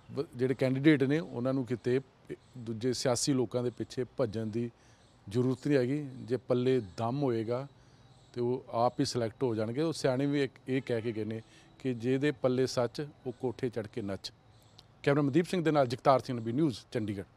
ਜਿਹੜੇ ਕੈਂਡੀਡੇਟ ਨੇ ਉਹਨਾਂ ਨੂੰ ਕਿਤੇ ਦੂਜੇ ਸਿਆਸੀ ਲੋਕਾਂ ਦੇ ਪਿੱਛੇ ਭੱਜਣ ਦੀ ਜ਼ਰੂਰਤ ਨਹੀਂ ਹੈਗੀ। ਜੇ ਪੱਲੇ ਦਮ ਹੋਏਗਾ ਤੇ ਉਹ ਆਪ ਹੀ ਸਿਲੈਕਟ ਹੋ ਜਾਣਗੇ। ਉਹ ਸਿਆਣੇ ਵੀ ਇਹ ਕਹਿ ਕੇ ਗਏ ਨੇ ਕਿ ਜਿਹਦੇ ਪੱਲੇ ਸੱਚ ਉਹ ਕੋਠੇ ਚੜ੍ਹ ਕੇ ਨੱਚ। ਕੈਮਰਾ ਮਨਦੀਪ ਸਿੰਘ ਦੇ ਨਾਲ ਜਗਤਾਰ ਸਿੰਘ, NB ਨਿਊਜ਼, ਚੰਡੀਗੜ੍ਹ।